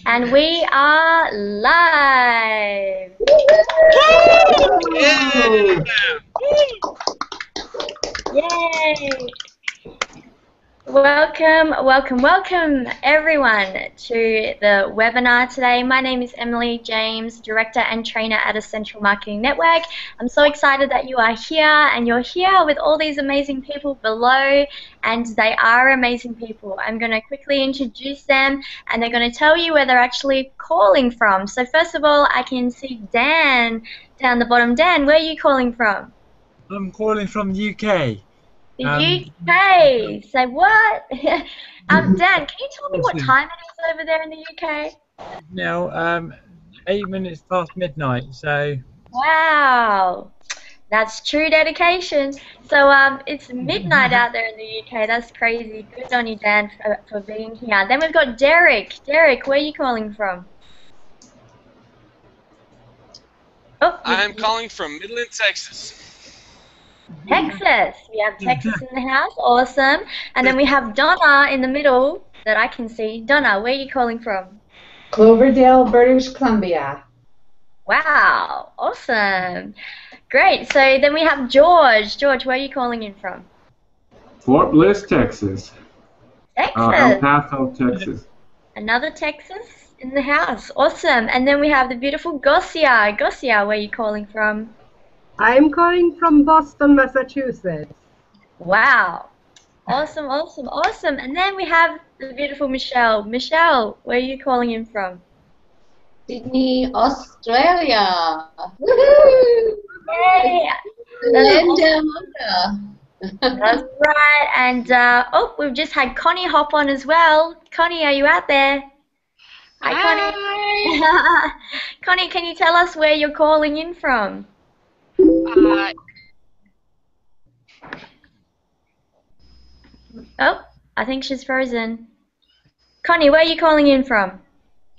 And we are live. Yeah. Yay! Welcome everyone to the webinar today. My name is Emily James, Director and Trainer at Essential Marketing Network. I'm so excited that you are here, and you're here with all these amazing people below, and they are amazing people. I'm going to quickly introduce them, and they're going to tell you where they're actually calling from. So first of all, I can see Dan down the bottom. Dan, where are you calling from? I'm calling from the UK. The UK. Say what? Dan, can you tell me what time it is over there in the UK? Now, 8 minutes past midnight. So. Wow, that's true dedication. So it's midnight out there in the UK. That's crazy. Good on you, Dan, for being here. Then we've got Derek. Derek, where are you calling from? Oh, I'm calling from Midland, Texas. Texas. We have Texas in the house. Awesome. And then we have Donna in the middle that I can see. Donna, where are you calling from? Cloverdale, British Columbia. Wow. Awesome. Great. So then we have George. George, where are you calling in from? Fort Bliss, Texas. Texas. El Paso, Texas. Another Texas in the house. Awesome. And then we have the beautiful Gosia. Gosia, where are you calling from? I'm calling from Boston, Massachusetts. Wow. Awesome, awesome, awesome. And then we have the beautiful Michelle. Michelle, where are you calling in from? Sydney, Australia. Woohoo! Yay! Linda. That's right. And oh, we've just had Connie hop on as well. Connie, are you out there? Hi, Connie. Connie, can you tell us where you're calling in from? Oh, I think she's frozen. Connie, where are you calling in from?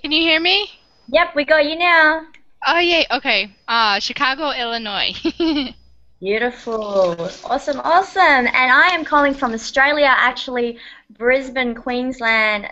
Can you hear me? Yep, we got you now. Oh, yay. Okay. Chicago, Illinois. Beautiful. Awesome, awesome. And I am calling from Australia, actually, Brisbane, Queensland,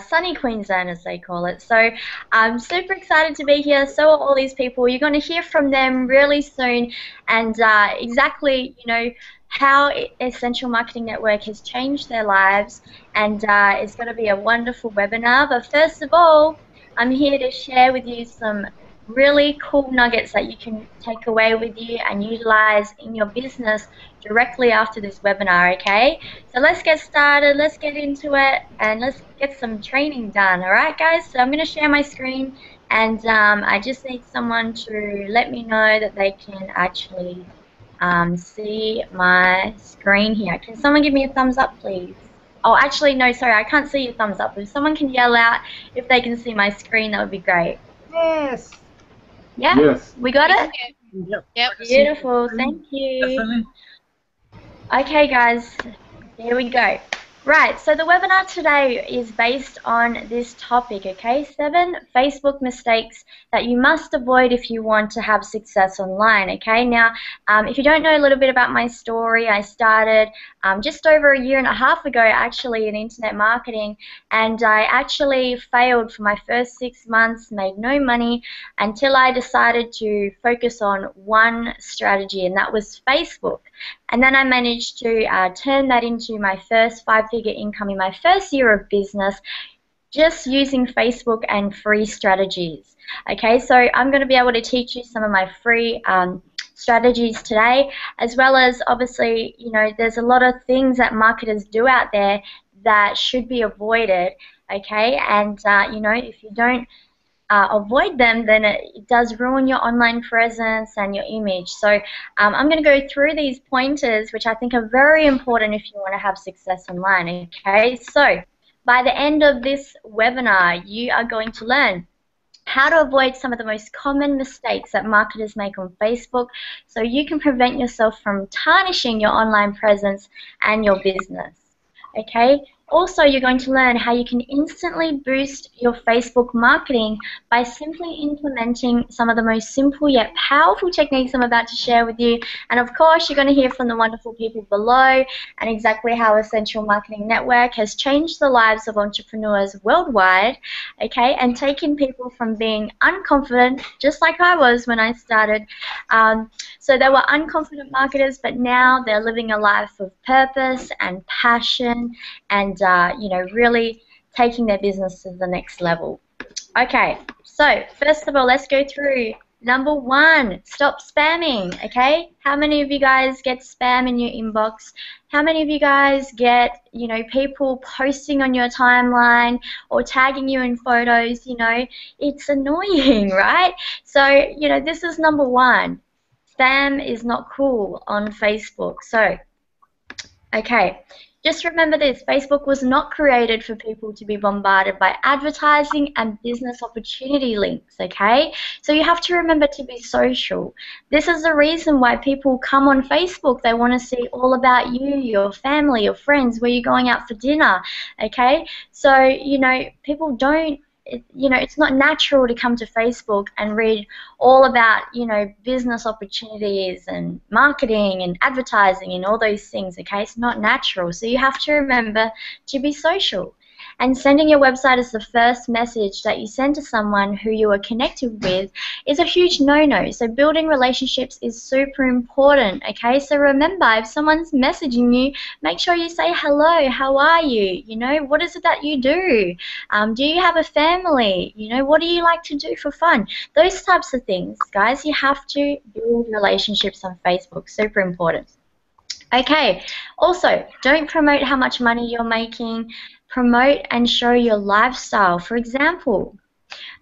sunny Queensland as they call it. So I'm super excited to be here. So are all these people. You're going to hear from them really soon, and exactly, you know, how Essential Marketing Network has changed their lives, and it's going to be a wonderful webinar. But first of all, I'm here to share with you some really cool nuggets that you can take away with you and utilize in your business directly after this webinar, okay? So let's get started, let's get into it, and let's get some training done, all right, guys? So I'm going to share my screen, and I just need someone to let me know that they can actually see my screen here. Can someone give me a thumbs up, please? Oh, actually, no, sorry, I can't see your thumbs up. If someone can yell out if they can see my screen, that would be great. Yes. Yeah? Yes. We got it? Yep. Beautiful, thank you. Definitely. Okay, guys, here we go. Right, so the webinar today is based on this topic, okay? 7 Facebook mistakes that you must avoid if you want to have success online, okay? Now, if you don't know a little bit about my story, I started just over 1.5 years ago, actually, in internet marketing, and I actually failed for my first 6 months, made no money, until I decided to focus on one strategy, and that was Facebook. And then I managed to turn that into my first 5-figure income in my first year of business, just using Facebook and free strategies. Okay, so I'm going to be able to teach you some of my free strategies today, as well as, obviously, you know, there's a lot of things that marketers do out there that should be avoided. Okay, and you know, if you don't avoid them, then it does ruin your online presence and your image. So I'm going to go through these pointers, which I think are very important if you want to have success online. Okay, so by the end of this webinar, you are going to learn how to avoid some of the most common mistakes that marketers make on Facebook, so you can prevent yourself from tarnishing your online presence and your business. Okay, Also, you're going to learn how you can instantly boost your Facebook marketing by simply implementing some of the most simple yet powerful techniques I'm about to share with you. And of course, you're going to hear from the wonderful people below and exactly how Essential Marketing Network has changed the lives of entrepreneurs worldwide, okay, and taken people from being unconfident, just like I was when I started. So they were unconfident marketers, but now they're living a life of purpose and passion and you know, really taking their business to the next level. Okay, so first of all, let's go through number 1, stop spamming, okay? How many of you guys get spam in your inbox? How many of you guys get, you know, people posting on your timeline or tagging you in photos, you know? It's annoying, right? So, you know, this is number 1. Spam is not cool on Facebook. So, okay, just remember this. Facebook was not created for people to be bombarded by advertising and business opportunity links, okay? So you have to remember to be social. This is the reason why people come on Facebook. They want to see all about you, your family, your friends, where you're going out for dinner, okay? So, you know, people don't, you know, it's not natural to come to Facebook and read all about, you know, business opportunities and marketing and advertising and all those things, okay? It's not natural. So you have to remember to be social. And sending your website as the first message that you send to someone who you are connected with is a huge no-no. So building relationships is super important, okay? So remember, if someone's messaging you, make sure you say hello, how are you? You know, what is it that you do? Do you have a family? You know, what do you like to do for fun? Those types of things, guys, you have to build relationships on Facebook, super important. Okay, also, don't promote how much money you're making. Promote and show your lifestyle. For example,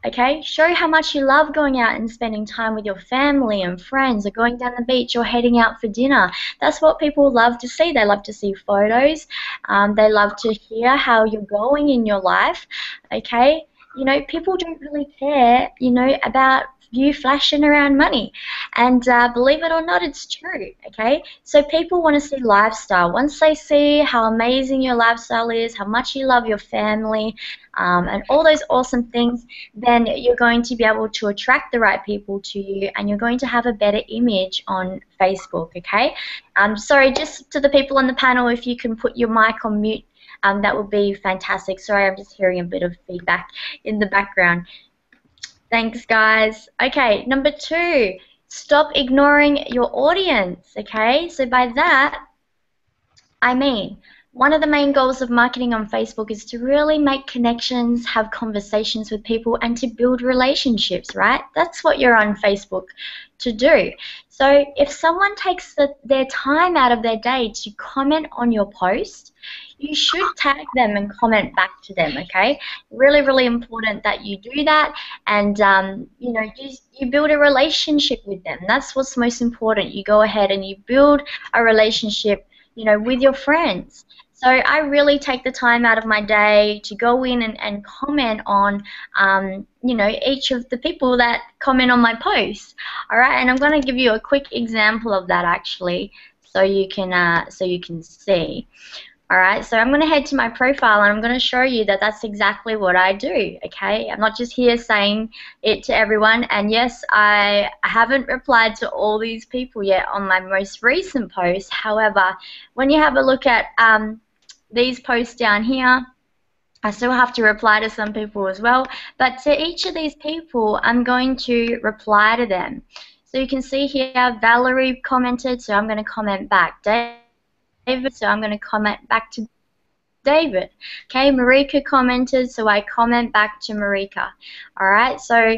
okay, show how much you love going out and spending time with your family and friends, or going down the beach or heading out for dinner. That's what people love to see. They love to see photos. They love to hear how you're going in your life, okay? You know, people don't really care, you know, about you flashing around money. And believe it or not, it's true, okay? So people want to see lifestyle. Once they see how amazing your lifestyle is, how much you love your family, and all those awesome things, then you're going to be able to attract the right people to you, and you're going to have a better image on Facebook, okay? Sorry, just to the people on the panel, if you can put your mic on mute, that would be fantastic. Sorry, I'm just hearing a bit of feedback in the background. Thanks, guys. Okay, number 2, stop ignoring your audience, okay? So by that, I mean, one of the main goals of marketing on Facebook is to really make connections, have conversations with people, and to build relationships, right? That's what you're on Facebook to do. So if someone takes their time out of their day to comment on your post, you should tag them and comment back to them, okay? Really, really important that you do that, and you know, you build a relationship with them. That's what's most important. You go ahead and you build a relationship, you know, with your friends. So I really take the time out of my day to go in and comment on, you know, each of the people that comment on my posts. All right, and I'm going to give you a quick example of that actually, so you can see. All right, so I'm going to head to my profile and I'm going to show you that that's exactly what I do, okay? I'm not just here saying it to everyone, and yes, I haven't replied to all these people yet on my most recent post. However, when you have a look at these posts down here, I still have to reply to some people as well, but to each of these people, I'm going to reply to them. So you can see here, Valerie commented, so I'm going to comment back. David, so I'm going to comment back to David. Okay, Marika commented, so I comment back to Marika. Alright, so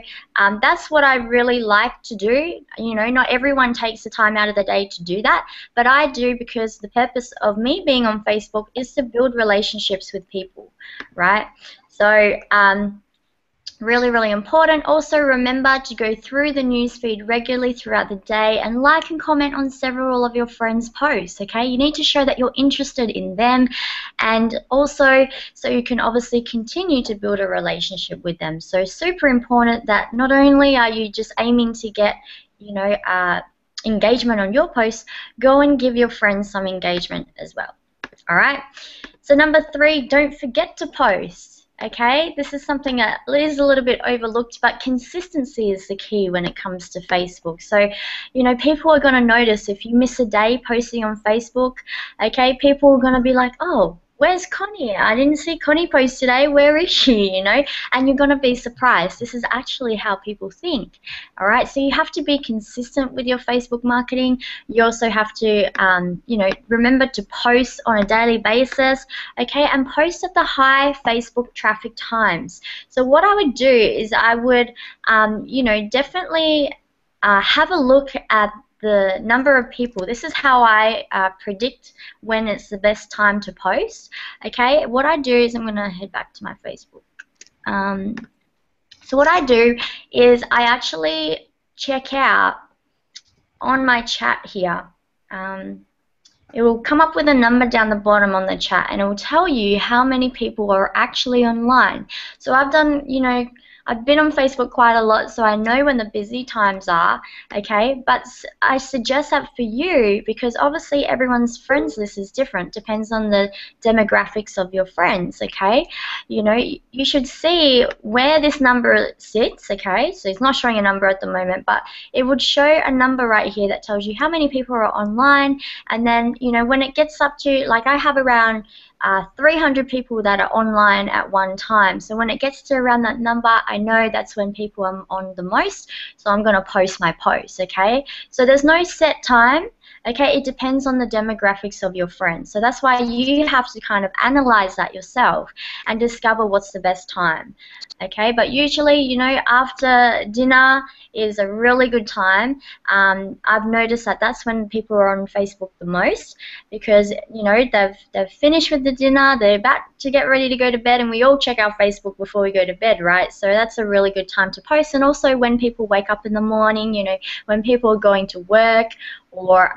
that's what I really like to do. You know, not everyone takes the time out of the day to do that, but I do because the purpose of me being on Facebook is to build relationships with people, right? So, really, really important. Also remember to go through the newsfeed regularly throughout the day and like and comment on several of your friends' posts, okay? You need to show that you're interested in them, and also so you can obviously continue to build a relationship with them. So super important that not only are you just aiming to get, you know, engagement on your posts, go and give your friends some engagement as well. All right? So number 3, don't forget to post. Okay, this is something that is a little bit overlooked, but consistency is the key when it comes to Facebook. So, you know, people are going to notice if you miss a day posting on Facebook, okay, people are going to be like, oh, where's Connie? I didn't see Connie post today. Where is she? You know, and you're going to be surprised. This is actually how people think. All right, so you have to be consistent with your Facebook marketing. You also have to, you know, remember to post on a daily basis, okay, and post at the high Facebook traffic times. So what I would do is I would, you know, definitely have a look at the number of people. This is how I predict when it's the best time to post. Okay, what I do is I'm going to head back to my Facebook. So what I do is I actually check out on my chat here. It will come up with a number down the bottom on the chat, and it will tell you how many people are actually online. So I've done, you know, I've been on Facebook quite a lot, so I know when the busy times are, okay? But I suggest that for you, because obviously everyone's friends list is different, depends on the demographics of your friends, okay? You know, you should see where this number sits, okay? So it's not showing a number at the moment, but it would show a number right here that tells you how many people are online, and then, you know, when it gets up to, like I have around 300 people that are online at one time. So when it gets to around that number, I know that's when people are on the most, so I'm going to post my post, okay? So there's no set time, okay? It depends on the demographics of your friends. So that's why you have to kind of analyze that yourself and discover what's the best time, okay? But usually, you know, after dinner is a really good time. I've noticed that that's when people are on Facebook the most, because, you know, they've finished with the dinner, they're about to get ready to go to bed, and we all check our Facebook before we go to bed, right? So that's a really good time to post. And also when people wake up in the morning, you know, when people are going to work, or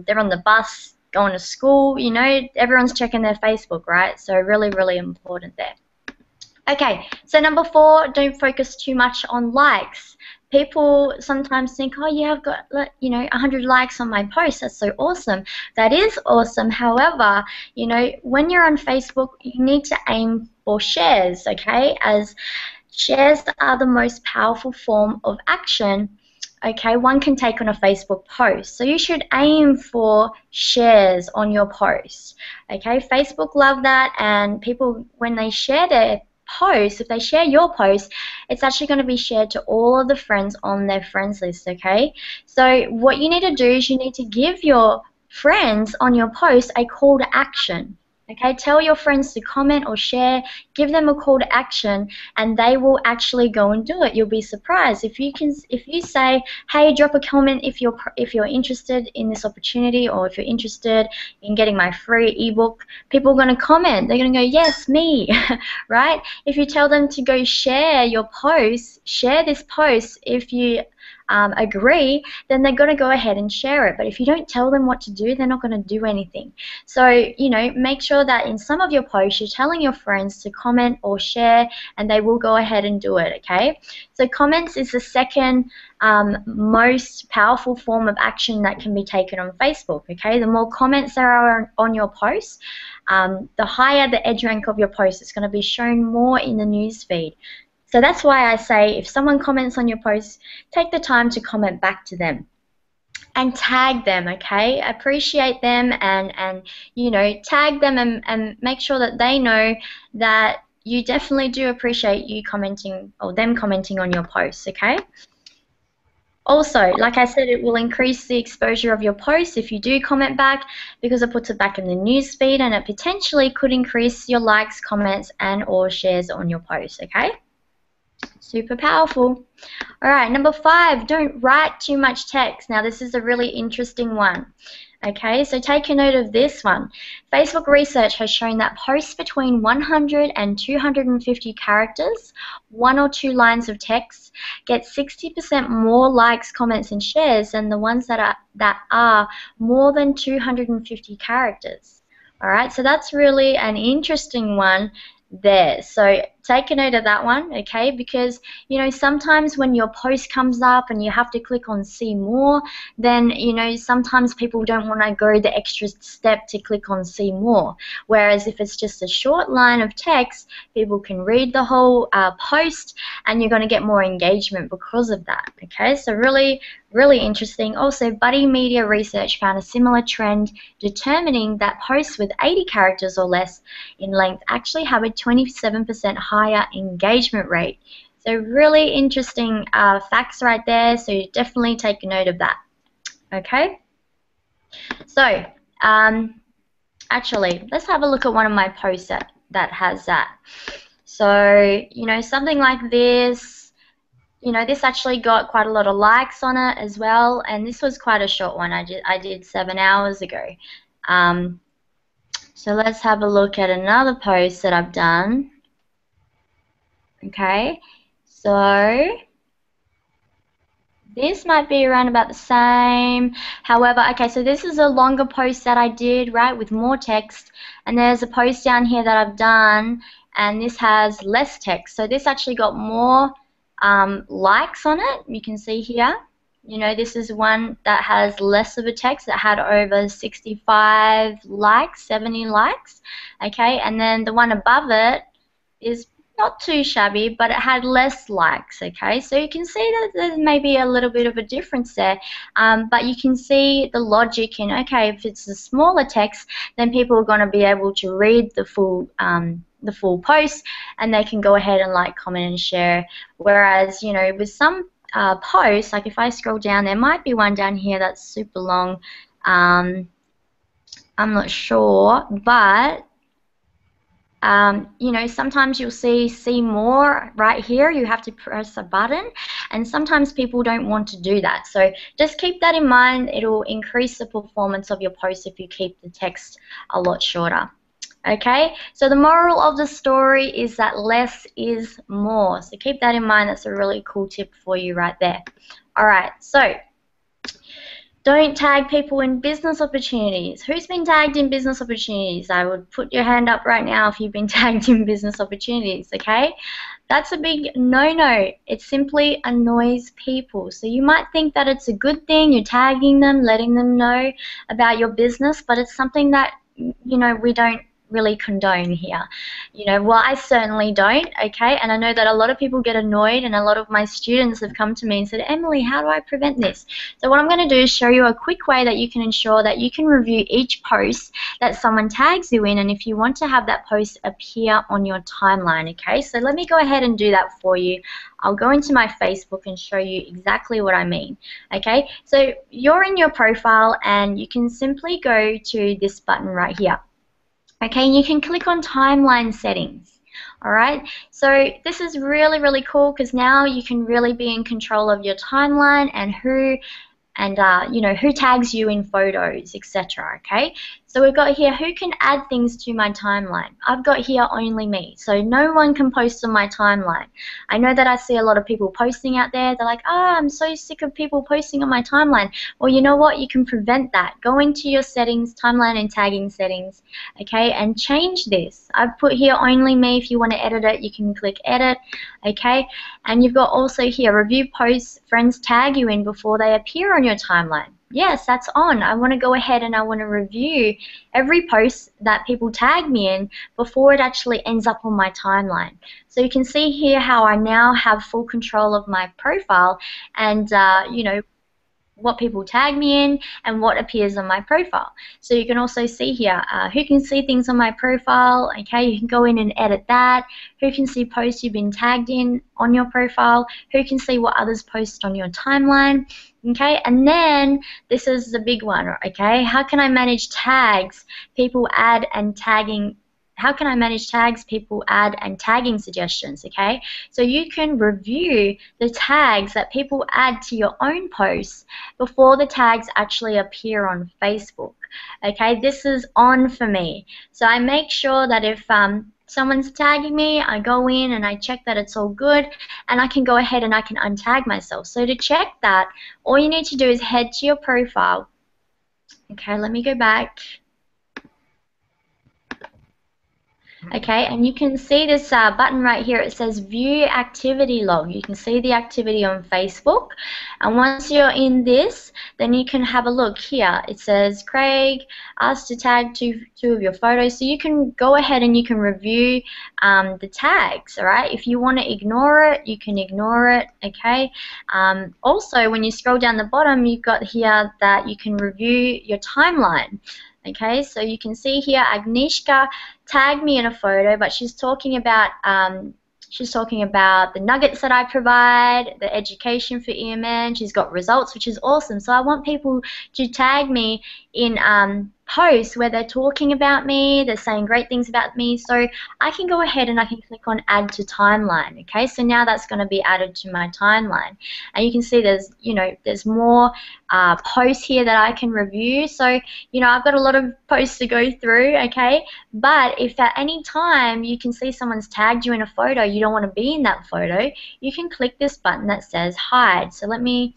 they're on the bus going to school, you know, everyone's checking their Facebook, right? So really, really important there. Okay, so number 4, don't focus too much on likes. People sometimes think, oh yeah, I've got, you know, 100 likes on my post. That's so awesome. That is awesome. However, you know, when you're on Facebook, you need to aim for shares, okay? As shares are the most powerful form of action, okay, one can take on a Facebook post. So you should aim for shares on your post, okay? Facebook love that, and people, when they share their post, if they share your post, it's actually going to be shared to all of the friends on their friends list, okay? So what you need to do is you need to give your friends on your post a call to action, okay? Tell your friends to comment or share, give them a call to action, and they will actually go and do it. You'll be surprised if you say, hey, drop a comment if you're interested in this opportunity, or if you're interested in getting my free ebook. People are going to comment. They're going to go, yes, me, right? If you tell them to go share your post, share this post if you agree, then they're going to go ahead and share it. But if you don't tell them what to do, they're not going to do anything. So, you know, make sure that in some of your posts you're telling your friends to comment or share, and they will go ahead and do it, okay? So comments is the second most powerful form of action that can be taken on Facebook, okay? The more comments there are on your posts, the higher the edge rank of your post. It's going to be shown more in the news feed. So that's why I say if someone comments on your post, take the time to comment back to them and tag them, okay? Appreciate them and you know, tag them and make sure that they know that you definitely do appreciate you commenting, or them commenting on your posts, okay? Also, like I said, it will increase the exposure of your post if you do comment back, because it puts it back in the news feed, and it potentially could increase your likes, comments, and or shares on your post, okay? Super powerful. All right, number 5, don't write too much text. Now, this is a really interesting one. Okay, so take a note of this one. Facebook research has shown that posts between 100 and 250 characters, 1 or 2 lines of text, get 60% more likes, comments, and shares than the ones that are more than 250 characters. All right, so that's really an interesting one there. So take a note of that one, okay? Because, you know, sometimes when your post comes up and you have to click on see more, then, you know, sometimes people don't want to go the extra step to click on see more. Whereas if it's just a short line of text, people can read the whole post, and you're going to get more engagement because of that, okay? So really, really interesting. Also, Buddy Media Research found a similar trend, determining that posts with 80 characters or less in length actually have a 27% higher engagement rate. So really interesting facts right there, so definitely take a note of that. Okay? So, actually, let's have a look at one of my posts that has that. So, you know, something like this, you know, this actually got quite a lot of likes on it as well, and this was quite a short one. I did 7 hours ago. So let's have a look at another post that I've done. Okay, so this might be around about the same. However, okay, so this is a longer post that I did, right, with more text, and there's a post down here that I've done, and this has less text. So this actually got more likes on it. You can see here. You know, this is one that has less of a text, that had over 65 likes, 70 likes. Okay, and then the one above it is not too shabby, but it had less likes, okay? So you can see that there's maybe a little bit of a difference there, but you can see the logic in, okay, if it's a smaller text, then people are going to be able to read the full post, and they can go ahead and like, comment, and share. Whereas, you know, with some posts, like if I scroll down, there might be one down here that's super long. I'm not sure, but you know, sometimes you'll see more right here. You have to press a button, and sometimes people don't want to do that. So just keep that in mind. It'll increase the performance of your post if you keep the text a lot shorter. Okay, so the moral of the story is that less is more. So keep that in mind. That's a really cool tip for you right there. All right, so don't tag people in business opportunities. Who's been tagged in business opportunities? I would put your hand up right now if you've been tagged in business opportunities, okay? That's a big no-no. It simply annoys people. So you might think that it's a good thing, you're tagging them, letting them know about your business, but it's something that, you know, we don't really condone here. You know, well, I certainly don't, okay? And I know that a lot of people get annoyed, and a lot of my students have come to me and said, Emily, how do I prevent this? So what I'm going to do is show you a quick way that you can ensure that you can review each post that someone tags you in, and if you want to have that post appear on your timeline, okay? So let me go ahead and do that for you. I'll go into my Facebook and show you exactly what I mean, okay? So you're in your profile, and you can simply go to this button right here. Okay, and you can click on timeline settings. All right, so this is really, really cool, because now you can really be in control of your timeline and you know, who tags you in photos, etc. Okay, so we've got here who can add things to my timeline. I've got here only me, so no one can post on my timeline. I know that I see a lot of people posting out there. They're like, I'm so sick of people posting on my timeline. Well, you know what? You can prevent that. Go into your settings, timeline and tagging settings, okay, and change this. I've put here only me. If you want to edit it, you can click edit, okay, and you've got also here review posts friends tag you in before they appear on your timeline. Yes, that's on. I want to go ahead and I want to review every post that people tag me in before it actually ends up on my timeline. So you can see here how I now have full control of my profile, and you know, what people tag me in and what appears on my profile. So you can also see here who can see things on my profile. Okay, you can go in and edit that. Who can see posts you've been tagged in on your profile. Who can see what others post on your timeline. Okay, and then this is the big one. Okay, how can I manage tags people add and tagging? How can I manage tags people add and tagging suggestions, okay? So you can review the tags that people add to your own posts before the tags actually appear on Facebook, okay? This is on for me. So I make sure that if someone's tagging me, I go in and I check that it's all good, and I can go ahead and I can untag myself. So to check that, all you need to do is head to your profile. Okay, let me go back. Okay, and you can see this button right here. It says View Activity Log. You can see the activity on Facebook. And once you're in this, then you can have a look here. It says Craig asked to tag two of your photos. So you can go ahead and you can review the tags, all right? If you want to ignore it, you can ignore it, okay? Also, when you scroll down the bottom, you've got here that you can review your timeline. Okay, so you can see here Agnieszka tagged me in a photo, but she's talking about the nuggets that I provide, the education for EMN. She's got results, which is awesome. So I want people to tag me in posts where they're talking about me, they're saying great things about me. So I can go ahead and I can click on Add to Timeline. Okay, so now that's going to be added to my timeline, and you can see there's more posts here that I can review. So I've got a lot of posts to go through. Okay, but if at any time you can see someone's tagged you in a photo, you don't want to be in that photo, you can click this button that says Hide. So let me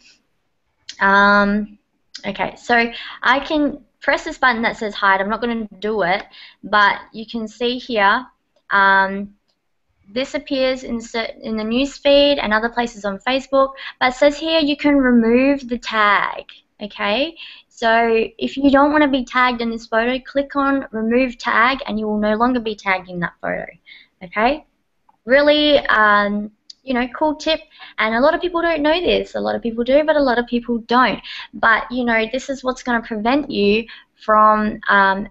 okay, so I can press this button that says Hide. I'm not going to do it, but you can see here this appears in the news feed and other places on Facebook, but it says here you can remove the tag. Okay, so if you don't want to be tagged in this photo, click on Remove Tag and you will no longer be tagged in that photo. Okay, really cool tip, and a lot of people don't know this. A lot of people do, but a lot of people don't. But this is what's going to prevent you from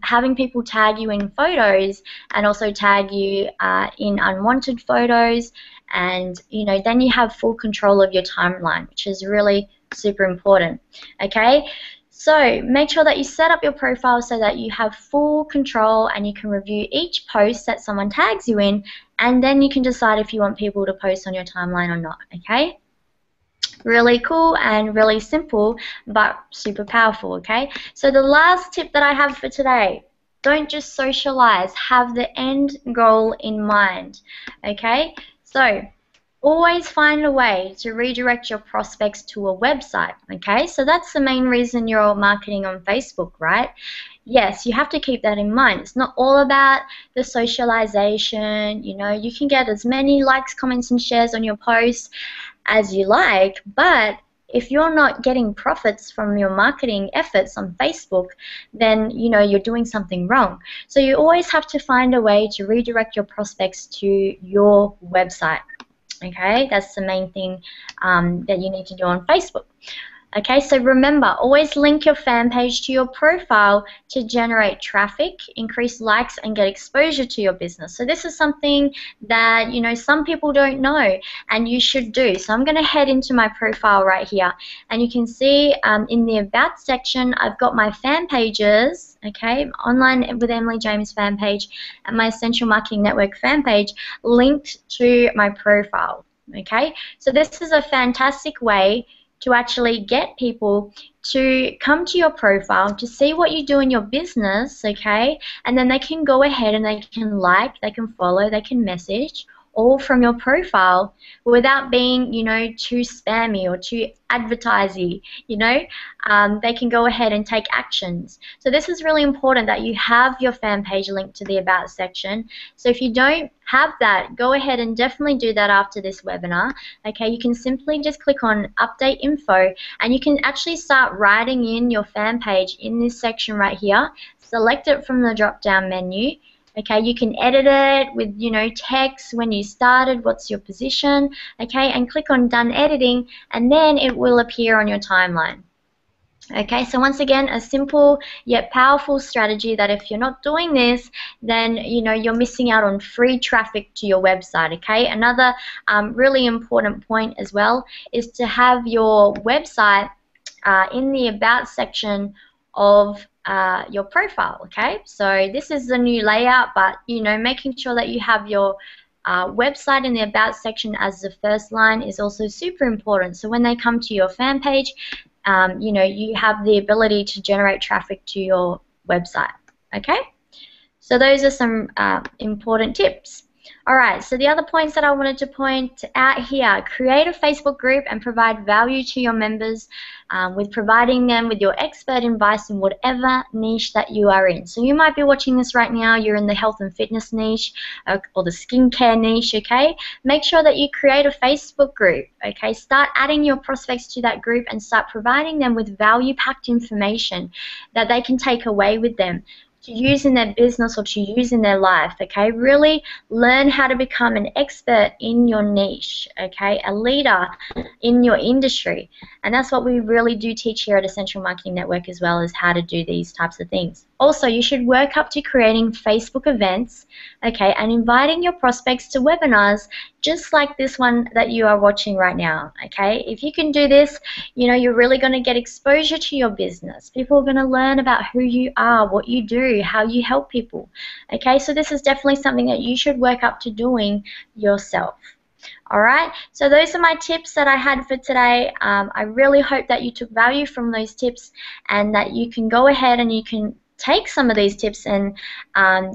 having people tag you in photos and also tag you in unwanted photos, and then you have full control of your timeline, which is really super important. Okay, so make sure that you set up your profile so that you have full control and you can review each post that someone tags you in, and then you can decide if you want people to post on your timeline or not. Okay, really cool and really simple, but super powerful. Okay, so the last tip that I have for today: don't just socialize, have the end goal in mind. Okay, so always find a way to redirect your prospects to a website. Okay, so that's the main reason you're marketing on Facebook, right? Yes, you have to keep that in mind. It's not all about the socialization. You can get as many likes, comments, and shares on your posts as you like, but if you're not getting profits from your marketing efforts on Facebook, then you're doing something wrong. So you always have to find a way to redirect your prospects to your website. Okay, that's the main thing that you need to do on Facebook. Okay, so remember, always link your fan page to your profile to generate traffic, increase likes, and get exposure to your business. So this is something that some people don't know and you should do. So I'm going to head into my profile right here, and you can see in the About section I've got my fan pages. Okay, Online with Emily James fan page and my Essential Marketing Network fan page linked to my profile. Okay, so this is a fantastic way to actually get people to come to your profile to see what you do in your business, okay? And then they can go ahead and they can like, they can follow, they can message, all from your profile without being, too spammy or too advertising. They can go ahead and take actions. So this is really important that you have your fan page linked to the About section. So if you don't have that, go ahead and definitely do that after this webinar. Okay, you can simply just click on Update Info, and you can actually start writing in your fan page in this section right here. Select it from the drop-down menu. Okay, you can edit it with, text, when you started, what's your position, okay, and click on Done Editing, and then it will appear on your timeline. Okay, so once again, a simple yet powerful strategy that if you're not doing this, then you're missing out on free traffic to your website. Okay, another really important point as well is to have your website in the About section of your profile. Okay, so this is the new layout, but making sure that you have your website in the About section as the first line is also super important. So when they come to your fan page, you have the ability to generate traffic to your website. Okay, so those are some important tips. Alright, so the other points that I wanted to point out here, create a Facebook group and provide value to your members with providing them with your expert advice in whatever niche that you are in. So you might be watching this right now, you're in the health and fitness niche or the skincare niche, okay? Make sure that you create a Facebook group, okay? Start adding your prospects to that group and start providing them with value-packed information that they can take away with them to use in their business or to use in their life, okay? Really learn how to become an expert in your niche, okay? A leader in your industry. And that's what we really do teach here at Essential Marketing Network as well, as how to do these types of things. Also, you should work up to creating Facebook events, okay, and inviting your prospects to webinars just like this one that you are watching right now, okay? If you can do this, you know, you're really going to get exposure to your business. People are going to learn about who you are, what you do, how you help people, okay? So this is definitely something that you should work up to doing yourself. Alright, so those are my tips that I had for today. I really hope that you took value from those tips and that you can go ahead and you can take some of these tips and,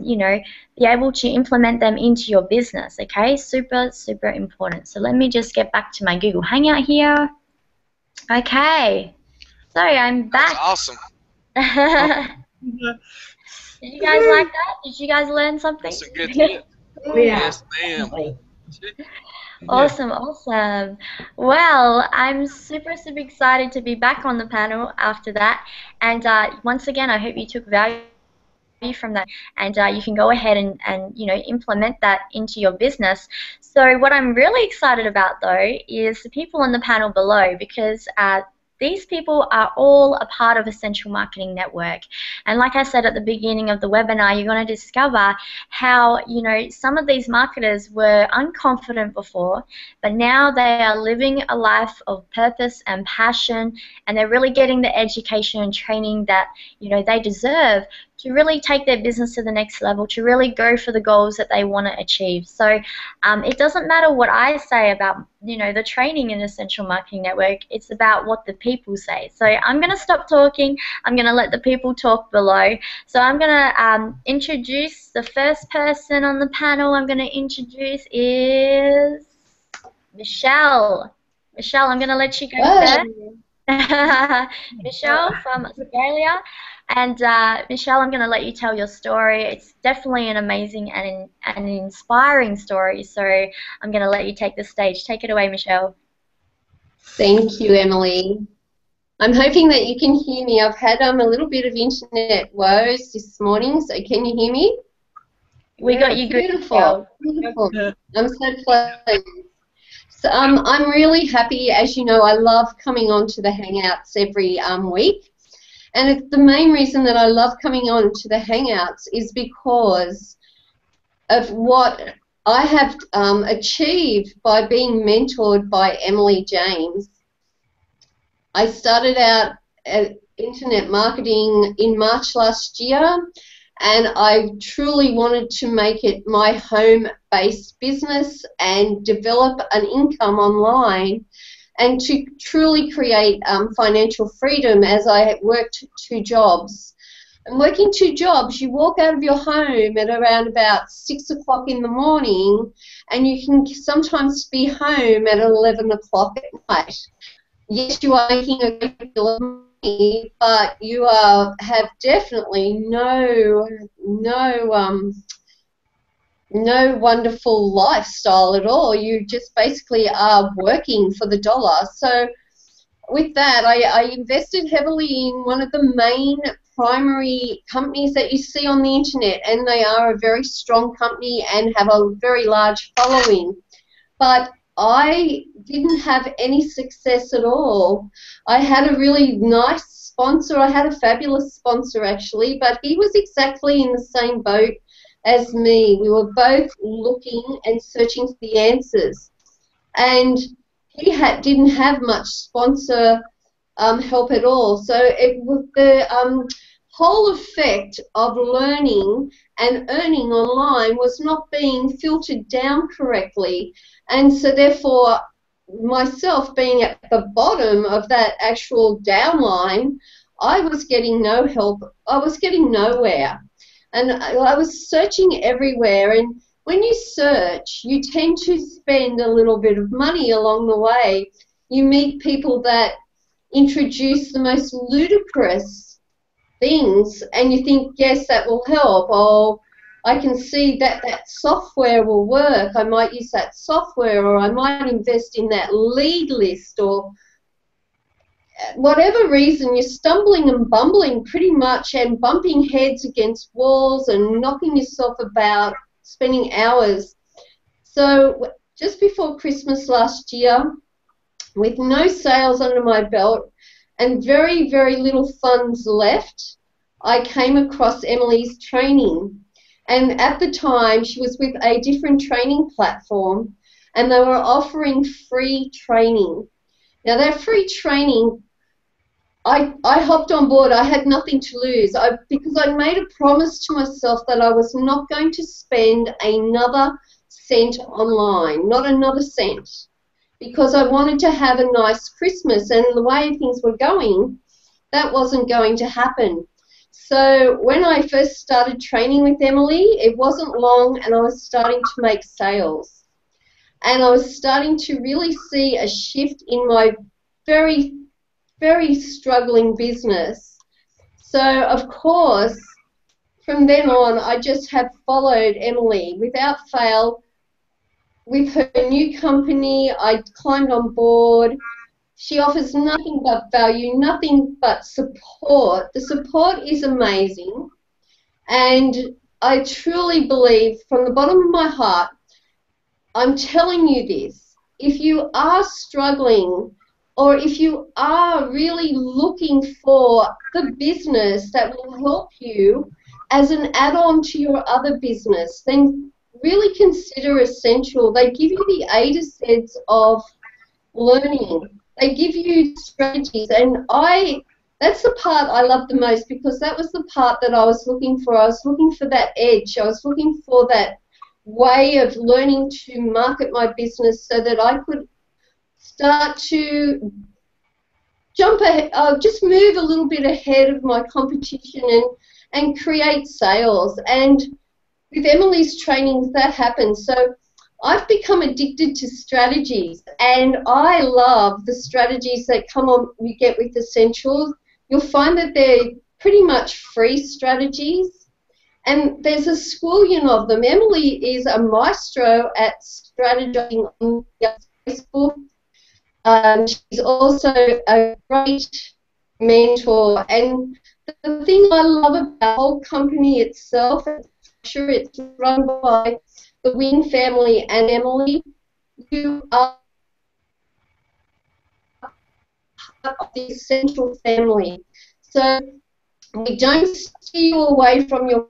you know, be able to implement them into your business, okay? Super, super important. So let me just get back to my Google Hangout here. Okay, so I'm back. That's awesome. Did you guys like that? Did you guys learn something? That's a good tip. Oh, yeah. Yes, ma'am. Awesome, awesome. Well, I'm super, super excited to be back on the panel after that. And once again, I hope you took value from that, and you can go ahead and you know, implement that into your business. So what I'm really excited about though is the people on the panel below, because these people are all a part of Essential Marketing Network. And like I said at the beginning of the webinar, you're going to discover how, you know, some of these marketers were unconfident before, but now they are living a life of purpose and passion, and they're really getting the education and training that, you know, they deserve to really take their business to the next level, to really go for the goals that they want to achieve. So it doesn't matter what I say about, you know, the training in Essential Marketing Network. It's about what the people say. So I'm going to stop talking. I'm going to let the people talk below. So I'm going to introduce the first person on the panel. I'm going to introduce is Michelle. Michelle, I'm going to let you go first. Michelle from Australia. And Michelle, I'm going to let you tell your story. It's definitely an amazing and an inspiring story. So I'm going to let you take the stage. Take it away, Michelle. Thank you, Emily. I'm hoping that you can hear me. I've had a little bit of internet woes this morning, so can you hear me? We got you good. Beautiful. Beautiful. I'm so pleased. So, I'm really happy. As you know, I love coming on to the Hangouts every week. And the main reason that I love coming on to the Hangouts is because of what I have achieved by being mentored by Emily James. I started out at internet marketing in March last year, and I truly wanted to make it my home-based business and develop an income online, and to truly create financial freedom as I worked 2 jobs. And working 2 jobs, you walk out of your home at around about 6 o'clock in the morning, and you can sometimes be home at 11 o'clock at night. Yes, you are making a great deal of money, but you have definitely no wonderful lifestyle at all. You just basically are working for the dollar. So with that, I invested heavily in one of the main primary companies that you see on the internet, and they are a very strong company and have a very large following. But I didn't have any success at all. I had a really nice sponsor. I had a fabulous sponsor actually, but he was exactly in the same boat as me. We were both looking and searching for the answers, and he didn't have much sponsor help at all. So it was the whole effect of learning and earning online was not being filtered down correctly, and so therefore myself being at the bottom of that actual downline, I was getting no help. I was getting nowhere. And I was searching everywhere, and when you search, you tend to spend a little bit of money along the way. You meet people that introduce the most ludicrous things, and you think, yes, that will help. Oh, I can see that that software will work. I might use that software, or I might invest in that lead list, or whatever reason, you're stumbling and bumbling pretty much and bumping heads against walls and knocking yourself about, spending hours. So just before Christmas last year, with no sales under my belt and very, very little funds left, I came across Emily's training. And at the time, she was with a different training platform, and they were offering free training. Now, that free training, I hopped on board. I had nothing to lose because I made a promise to myself that I was not going to spend another cent online, not another cent, because I wanted to have a nice Christmas, and the way things were going, that wasn't going to happen. So when I first started training with Emily, it wasn't long, and I was starting to make sales. And I was starting to really see a shift in my very, very struggling business. So, of course, from then on, I just have followed Emily without fail. With her new company, I climbed on board. She offers nothing but value, nothing but support. The support is amazing. And I truly believe, from the bottom of my heart, I'm telling you this, if you are struggling, or if you are really looking for the business that will help you as an add-on to your other business, then really consider Essential. They give you the A to Z of learning. They give you strategies, and that's the part I love the most, because that was the part that I was looking for. I was looking for that edge. I was looking for that way of learning to market my business so that I could start to jump ahead, just move a little bit ahead of my competition and create sales. And with Emily's trainings, that happens. So I've become addicted to strategies, and I love the strategies that you get with Essentials. You'll find that they're pretty much free strategies, and there's a squillion of them. Emily is a maestro at strategizing on Facebook. She's also a great mentor, and the thing I love about the whole company itself, I'm sure it's run by the Wing family and Emily, you are part of the Essential family. So we don't steer you away from your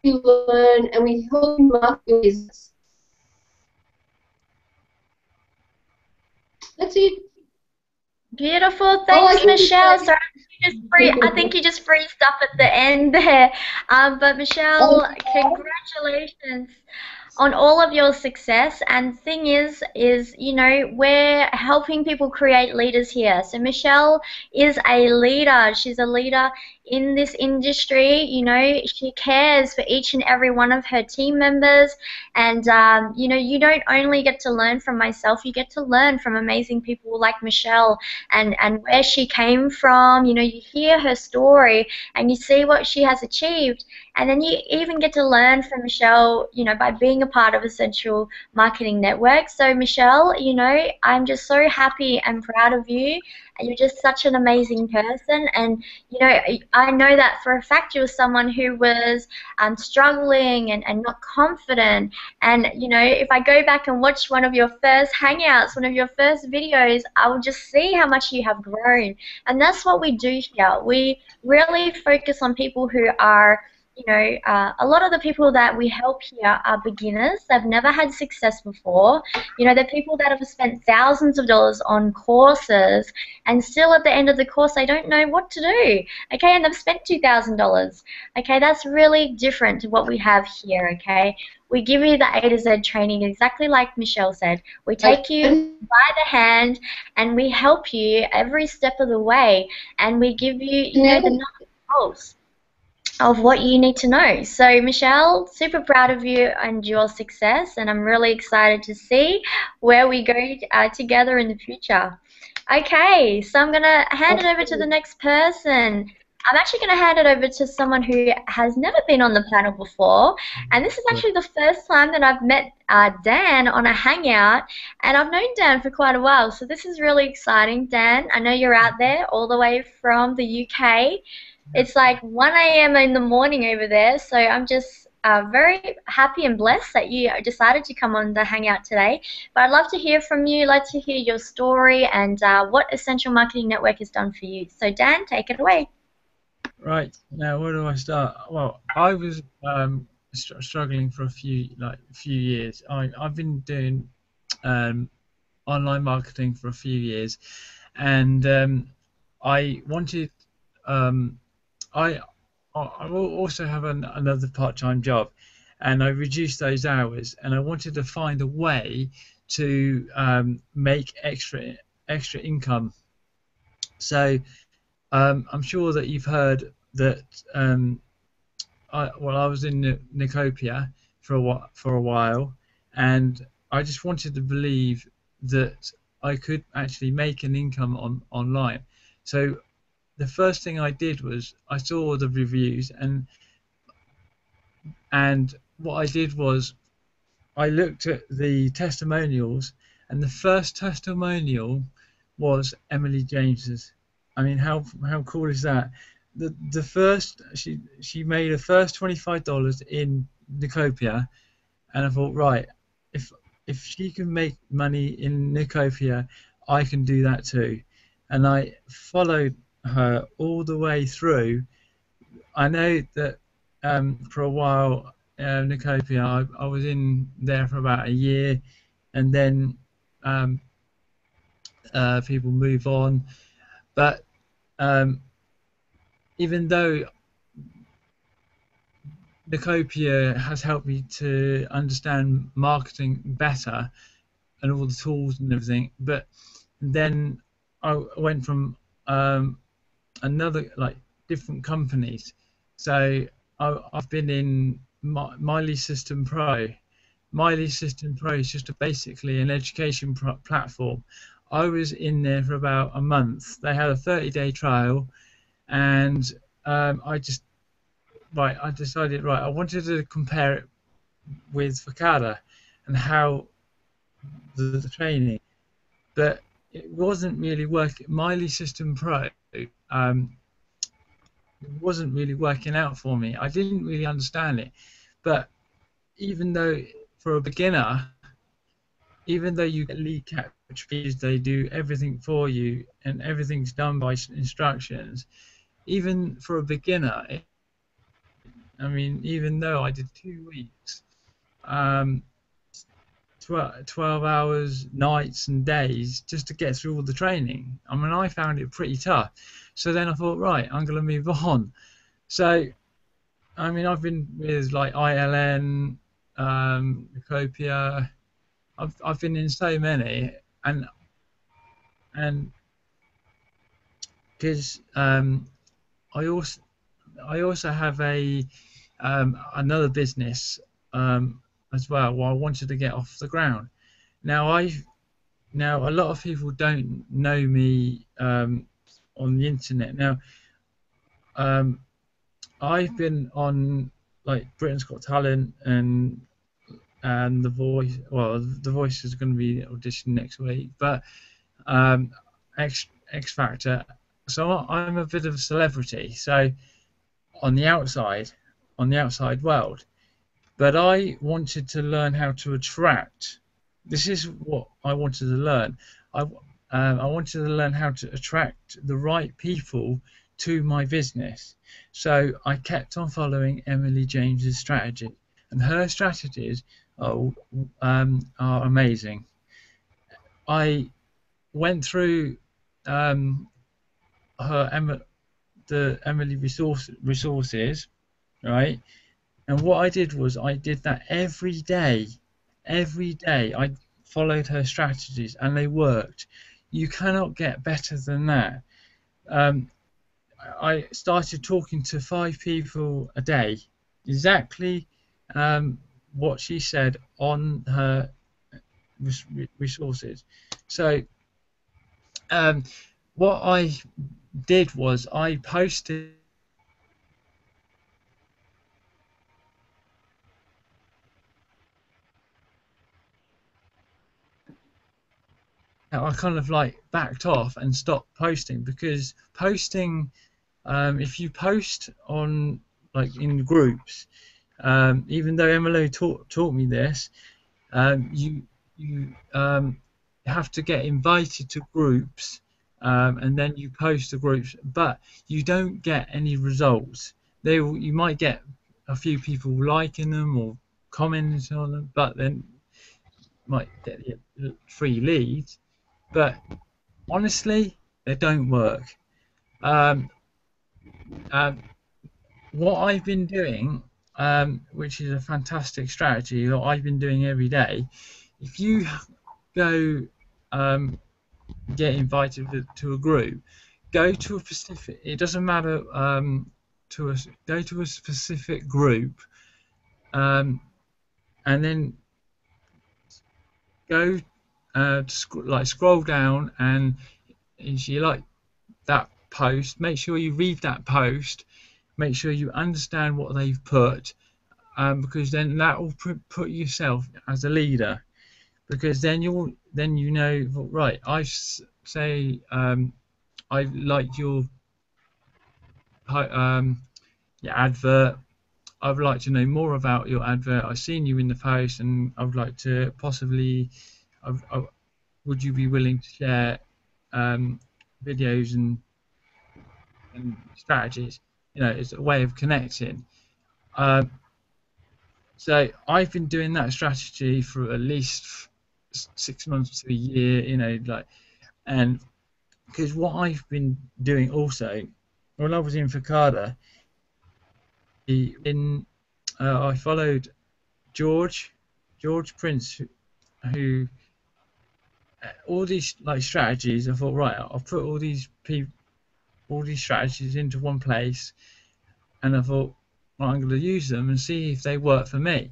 learn, and we help you market your business. That's it. Beautiful. Thanks, Michelle. Sorry, I think you just freezed up at the end there. But Michelle, congratulations on all of your success. And thing is, you know, we're helping people create leaders here. So Michelle is a leader. She's a leader in this industry. You know, she cares for each and every one of her team members. And, you know, you don't only get to learn from myself, you get to learn from amazing people like Michelle and where she came from. You know, you hear her story and you see what she has achieved. And then you even get to learn from Michelle, you know, by being a part of Essential Marketing Network. So Michelle, you know, I'm just so happy and proud of you. You're just such an amazing person, and you know, I know that for a fact you were someone who was struggling and not confident. And you know, if I go back and watch one of your first hangouts, one of your first videos, I will just see how much you have grown. And that's what we do here. We really focus on people who are, you know, a lot of the people that we help here are beginners. They've never had success before. You know, they're people that have spent thousands of dollars on courses, and still at the end of the course they don't know what to do. Okay, and they've spent $2,000. Okay, that's really different to what we have here. Okay, we give you the A to Z training exactly like Michelle said. We take you by the hand and we help you every step of the way, and we give you, you know, the nuts and bolts. of what you need to know. So Michelle, super proud of you and your success, and I'm really excited to see where we go together in the future. Okay, so I'm going to hand it over to the next person. I'm actually going to hand it over to someone who has never been on the panel before, and this is actually the first time that I've met Dan on a hangout, and I've known Dan for quite a while, so this is really exciting. Dan, I know you're out there all the way from the UK. It's like 1 a.m. in the morning over there, so I'm just very happy and blessed that you decided to come on the hangout today. But I'd love to hear from you, love to hear your story and what Essential Marketing Network has done for you. So Dan, take it away. Right, now where do I start? Well, I was struggling for a few years. I've been doing online marketing for a few years, and I wanted I also have another part-time job, and I reduced those hours, and I wanted to find a way to make extra income. So I'm sure that you've heard that I was in Nicopia for a while, and I just wanted to believe that I could actually make an income online. So the first thing I did was I saw the reviews, and what I did was I looked at the testimonials, and the first testimonial was Emily James's. I mean, how cool is that? The first she made her first $25 in Nicopia, and I thought, right, if she can make money in Nicopia, I can do that too. And I followed her all the way through. I know that for a while, Nicopia, I was in there for about a year, and then people move on. But even though Nicopia has helped me to understand marketing better and all the tools and everything, but then I went from another, like, different companies. So I've been in Miley System Pro. Miley System Pro is just basically an education platform. I was in there for about a month. They had a 30-day trial, and I decided, I wanted to compare it with Verkada and how the training, but it wasn't really working. Miley System Pro it wasn't really working out for me. I didn't really understand it, but even though for a beginner, even though you get lead capture fees, they do everything for you and everything's done by instructions. Even for a beginner, I mean, even though I did 2 weeks, 12 hours, nights and days, just to get through all the training, I mean, I found it pretty tough. So then I thought, right, I'm going to move on. So, I mean, I've been with like ILN, Nicopia. I've been in so many, and because I also have another business as well. Well, I wanted to get off the ground. Now a lot of people don't know me on the internet. Now I've been on like Britain's Got Talent and The Voice. Well, The Voice is going to be audition next week, but X Factor. So I'm a bit of a celebrity. So on the outside world, but I wanted to learn how to attract. This is what I wanted to learn. I wanted to learn how to attract the right people to my business. So I kept on following Emily James's strategy, and her strategies are amazing. I went through the Emily resources, right? And what I did was I did that every day. Every day I followed her strategies, and they worked. You cannot get better than that. I started talking to 5 people a day, exactly what she said on her resources. So what I did was I posted I kind of like backed off and stopped posting, because posting, if you post on like in groups, even though Emily taught me this, you have to get invited to groups, and then you post the groups, but you don't get any results. You might get a few people liking them or commenting on them, but then might get 3 leads. But honestly, they don't work. What I've been doing, which is a fantastic strategy that I've been doing every day, if you go get invited to a group, go to a specific, it doesn't matter, go to a specific group, and then go scroll down, and if you like that post, make sure you read that post, make sure you understand what they've put, because then that will put yourself as a leader, because then you know, right, I say I like your advert, I would like to know more about your advert, I've seen you in the post, and I would like to possibly, would you be willing to share videos and strategies? You know, it's a way of connecting. So I've been doing that strategy for at least 6 months to a year, you know, like, and because what I've been doing also, when I was in Fakada, I followed George Prince, who all these like strategies. I thought, right, I'll put all these strategies into one place, and I thought, well, I'm going to use them and see if they work for me.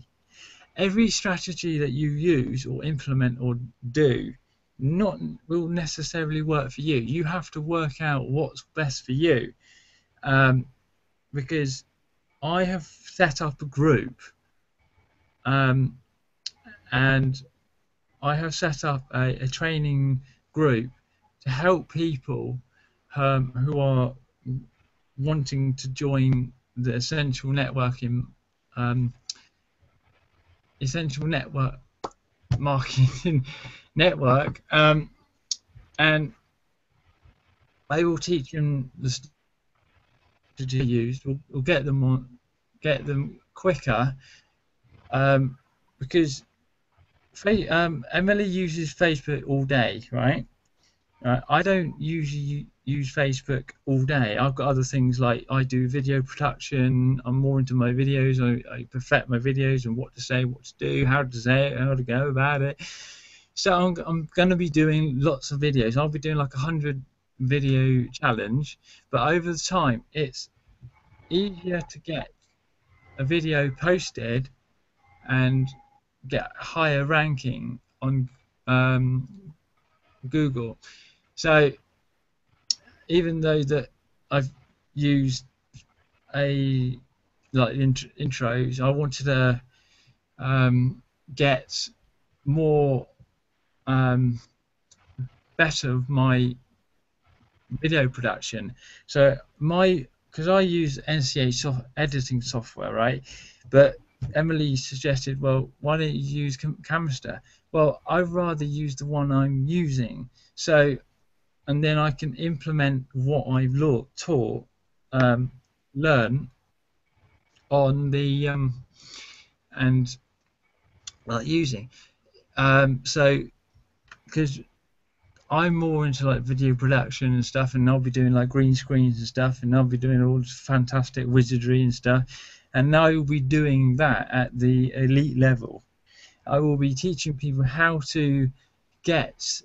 Every strategy that you use or implement or do will necessarily work for you. You have to work out what's best for you, because I have set up a group, and I have set up a training group to help people who are wanting to join the Essential Networking, Essential Network Marketing Network, and I will teach them the strategy used. We'll get them quicker, because Emily uses Facebook all day, right? I don't usually use Facebook all day. I've got other things, like I do video production. I'm more into my videos. I perfect my videos and what to say, what to do, how to say it, how to go about it. So I'm going to be doing lots of videos. I'll be doing like 100 video challenge, but over the time it's easier to get a video posted and get higher ranking on Google. So even though that I've used intros, I wanted to get more better of my video production. So because I use NCA editing software, right? But Emily suggested, well, why don't you use Camster? Well, I'd rather use the one I'm using. So, and then I can implement what I've learn on the and using. So, because I'm more into like video production and stuff, and I'll be doing like green screens and stuff, and I'll be doing all this fantastic wizardry and stuff, and now I'll be doing that at the elite level. I will be teaching people how to get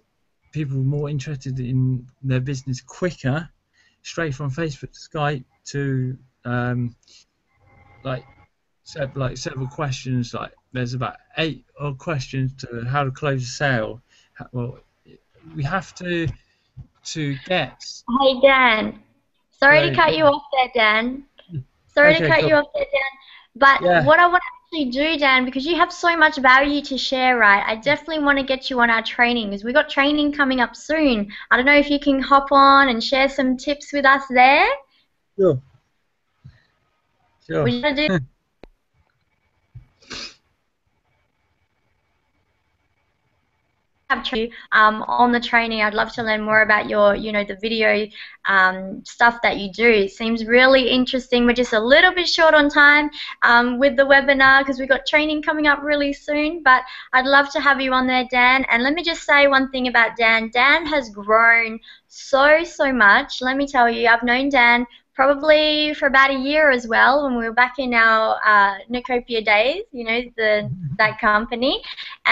people more interested in their business quicker, straight from Facebook to Skype to like several questions. Like there's about 8 odd questions to how to close a sale. Well, we have to get. Hey Dan, sorry to cut you off there, Dan. Sorry to cut you off there, Dan. But what I want to actually do, Dan, because you have so much value to share, right? I definitely want to get you on our training, because we've got training coming up soon. I don't know if you can hop on and share some tips with us there. Sure. Would you want to do? On the training, I'd love to learn more about your, the video stuff that you do. It seems really interesting. We're just a little bit short on time with the webinar because we've got training coming up really soon, but I'd love to have you on there, Dan. And let me just say one thing about Dan. Dan has grown so much. Let me tell you, I've known Dan probably for about a year as well, when we were back in our Nocopia days, that company.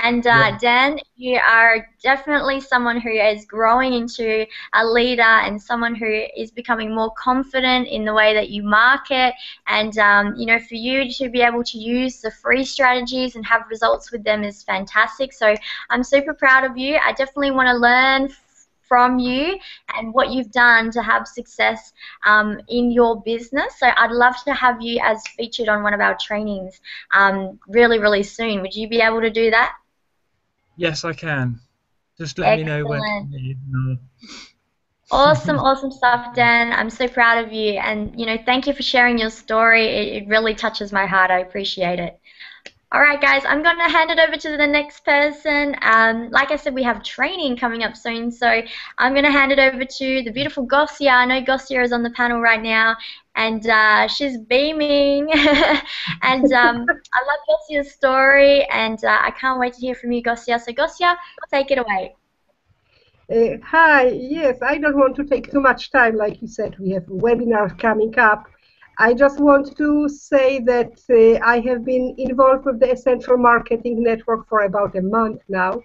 And Dan, you are definitely someone who is growing into a leader and someone who is becoming more confident in the way that you market. And, for you to be able to use the free strategies and have results with them is fantastic. So I'm super proud of you. I definitely want to learn from you and what you've done to have success in your business. So I'd love to have you as featured on one of our trainings really soon. Would you be able to do that? Yes, I can. Just let me know when you need. Awesome stuff, Dan. I'm so proud of you, and thank you for sharing your story. It really touches my heart. I appreciate it. All right, guys, I'm going to hand it over to the next person. Like I said, we have training coming up soon, so I'm going to hand it over to the beautiful Gosia. I know Gosia is on the panel right now, and she's beaming. And I love Gosia's story, and I can't wait to hear from you, Gosia. So, Gosia, take it away. Hi, yes, I don't want to take too much time. Like you said, we have webinars coming up. I just want to say that I have been involved with the Essential Marketing Network for about a month now.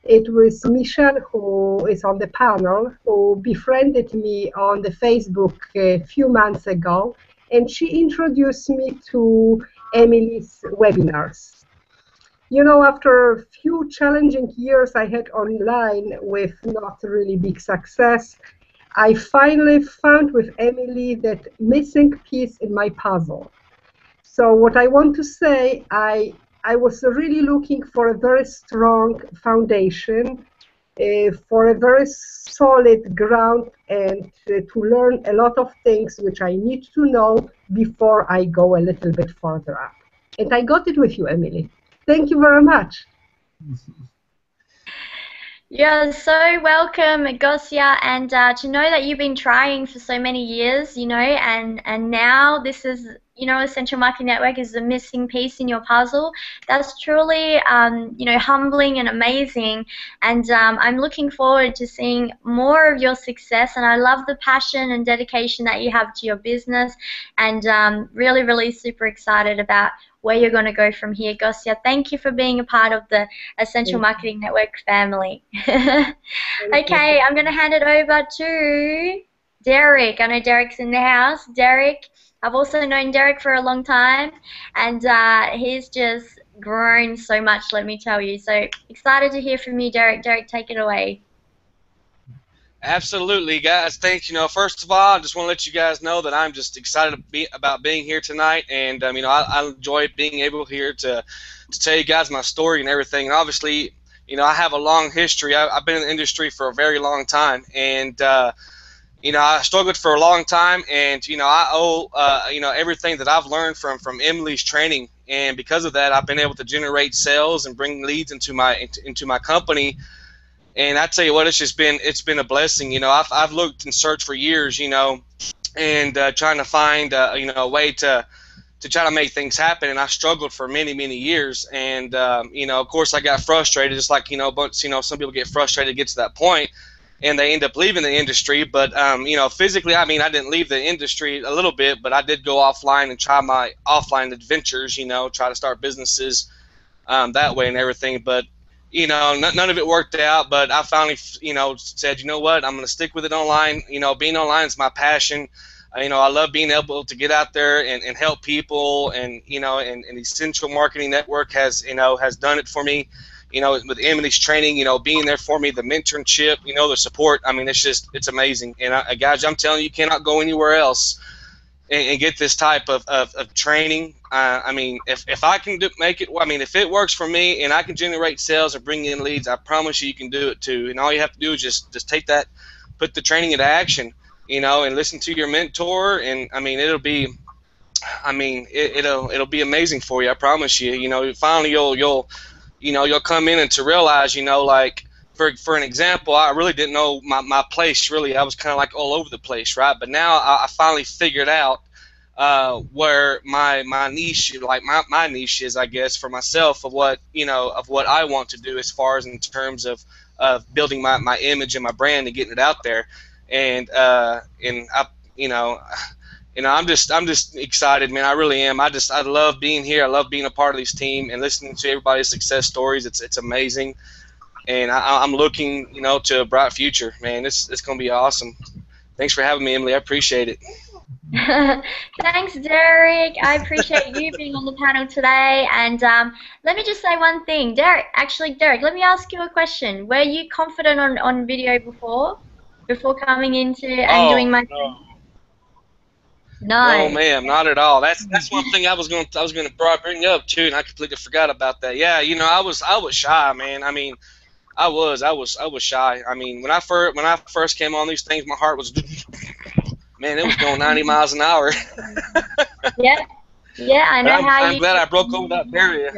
It was Michelle, who is on the panel, who befriended me on the Facebook a few months ago, and she introduced me to Emily's webinars. After a few challenging years I had online with not really big success, I finally found with Emily that missing piece in my puzzle. So what I want to say, I was really looking for a very strong foundation, for a very solid ground, and to learn a lot of things which I need to know before I go a little bit further up. And I got it with you, Emily. Thank you very much. You're so welcome, Gosia, and to know that you've been trying for so many years, and now this is, Essential Marketing Network is the missing piece in your puzzle. That's truly, humbling and amazing, and I'm looking forward to seeing more of your success, and I love the passion and dedication that you have to your business, and really super excited about where you're going to go from here, Gosia. Thank you for being a part of the Essential Marketing Network family. Okay, I'm going to hand it over to Derek. I know Derek's in the house. Derek, I've also known Derek for a long time, and he's just grown so much, let me tell you. So excited to hear from you, Derek. Derek, take it away. Absolutely, guys. Thanks. First of all, I just want to let you guys know that I'm just excited about being here tonight, and I enjoy being able here to tell you guys my story and everything. And obviously, I have a long history. I've been in the industry for a very long time, and I struggled for a long time, and I owe everything that I've learned from Emily's training, and because of that, I've been able to generate sales and bring leads into my company. And I tell you what, it's been a blessing. I've looked and searched for years, and trying to find a way to try to make things happen. And I struggled for many years. And of course, I got frustrated, just like some people get frustrated, get to that point, and they end up leaving the industry. But physically, I didn't leave the industry a little bit, but I did go offline and try my offline adventures. Try to start businesses that way and everything. But none of it worked out, but I finally, said, you know what, I'm going to stick with it online. Being online is my passion. I love being able to get out there and help people, and and Essential Marketing Network has done it for me. With Emily's training, being there for me, the mentorship, the support. I mean, it's amazing. And guys, I'm telling you cannot go anywhere else and get this type of training. I mean, if I can make it, if it works for me and I can generate sales or bring in leads, I promise you can do it too. And all you have to do is just take that, put the training into action, and listen to your mentor. And I mean, it'll be amazing for you. I promise you. Finally, you'll come in and to realize, like, for an example, I really didn't know my place, really. I was kind of like all over the place, right? But now I finally figured out where my niche, like my niche is, I guess, for myself, of what I want to do as far as in terms of building my image and my brand and getting it out there. And I'm just excited, man. I really am. I love being here. I love being a part of this team and listening to everybody's success stories. It's amazing. And I'm looking, to a bright future, man. It's going to be awesome. Thanks for having me, Emily. I appreciate it. Thanks, Derek. I appreciate you being on the panel today. And let me just say one thing. Derek, let me ask you a question. Were you confident on video before coming into and doing my thing? No. No, ma'am, not at all. That's one thing I was gonna bring up too, and I completely forgot about that. Yeah, I was shy, man. I mean, I was shy. I mean, when I first came on these things, my heart was, man, it was going 90 miles an hour. Yeah, I know I'm glad I broke over that barrier.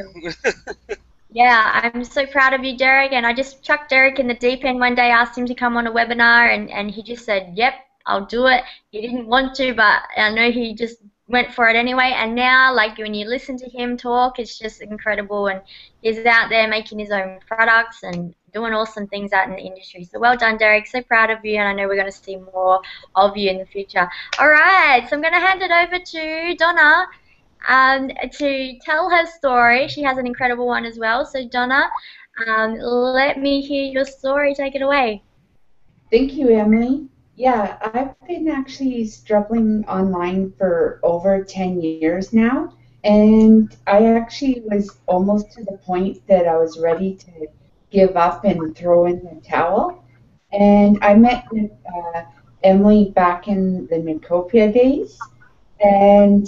Yeah, I'm so proud of you, Derek. And I just chucked Derek in the deep end one day, asked him to come on a webinar, and he just said, yep, I'll do it. He didn't want to, but I know he just went for it anyway. And now, like, when you listen to him talk, it's just incredible. And he's out there making his own products and doing awesome things out in the industry. So well done, Derek. So proud of you, and I know we're going to see more of you in the future. All right, so I'm going to hand it over to Donna to tell her story. She has an incredible one as well. So Donna, let me hear your story. Take it away. Thank you, Emily. Yeah, I've been actually struggling online for over 10 years now, and I actually was almost to the point that I was ready to give up and throw in the towel. And I met Emily back in the Macopia days, and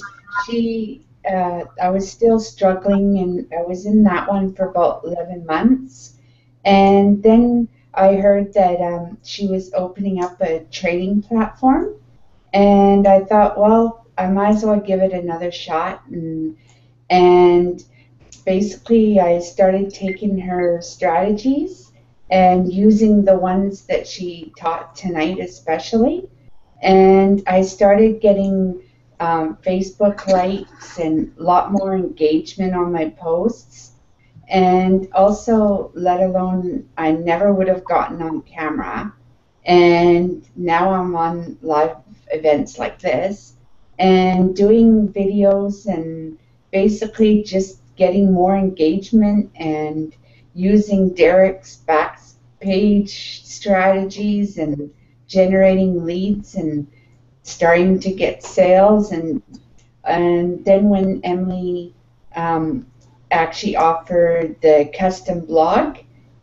I was still struggling, and I was in that one for about 11 months. And then I heard that she was opening up a training platform, and I thought, well, I might as well give it another shot. And basically, I started taking her strategies and using the ones that she taught tonight especially, and I started getting Facebook likes and a lot more engagement on my posts. And also, let alone, I never would have gotten on camera. And now I'm on live events like this and doing videos and basically just getting more engagement and using Derek's backpage strategies and generating leads and starting to get sales. And then when Emily actually offered the custom blog,